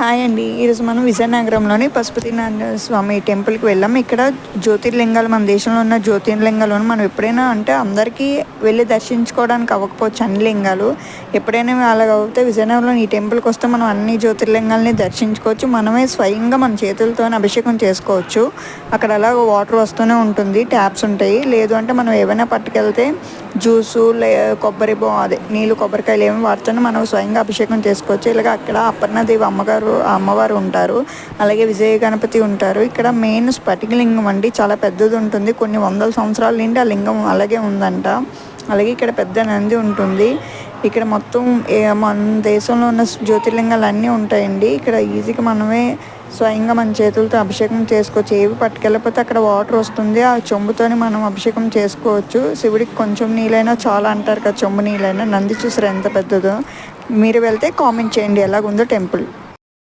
Hi అండి. ఈరోజు మనం విజయనగరంలోని పశుపతినారాయణ స్వామి టెంపుల్కి వెళ్ళాం. ఇక్కడ జ్యోతిర్లింగాలు, మన దేశంలో ఉన్న జ్యోతిర్లింగాలను మనం ఎప్పుడైనా అంటే అందరికీ వెళ్ళి దర్శించుకోవడానికి అవ్వకపోవచ్చు అన్ని లింగాలు. ఎప్పుడైనా అలాగ అవుతే విజయనగరంలో ఈ టెంపుల్కి వస్తే మనం అన్ని జ్యోతిర్లింగాలని దర్శించుకోవచ్చు. మనమే స్వయంగా మన చేతులతో అభిషేకం చేసుకోవచ్చు. అక్కడ అలాగ వాటర్ వస్తూనే ఉంటుంది, ట్యాప్స్ ఉంటాయి. లేదు అంటే మనం ఏమైనా పట్టుకెళ్తే జ్యూసు కొబ్బరి అదే నీళ్ళు, కొబ్బరికాయలు ఏమి వాడుతూనే మనం స్వయంగా అభిషేకం చేసుకోవచ్చు. ఇలాగ అక్కడ అపర్ణాదేవి అమ్మవారు ఉంటారు, అలాగే విజయ గణపతి ఉంటారు. ఇక్కడ మెయిన్ స్ఫటికలింగం అండి, చాలా పెద్దది ఉంటుంది. కొన్ని వందల సంవత్సరాల నుండి ఆ లింగం అలాగే ఉందంట. అలాగే ఇక్కడ పెద్ద నంది ఉంటుంది. ఇక్కడ మొత్తం మన దేశంలో ఉన్న జ్యోతిర్లింగాలు అన్నీ ఉంటాయండి. ఇక్కడ ఈజీగా మనమే స్వయంగా మన చేతులతో అభిషేకం చేసుకోవచ్చు. ఏవి పట్టుకెళ్ళకపోతే అక్కడ వాటర్ వస్తుంది, ఆ చెంబుతోని మనం అభిషేకం చేసుకోవచ్చు. శివుడికి కొంచెం నీళ్ళైనా చాలా అంటారు కదా, చెంబు నీళ్ళైనా. నంది చూసారు ఎంత పెద్దదో. మీరు వెళ్తే కామెంట్ చేయండి ఎలాగుందో టెంపుల్.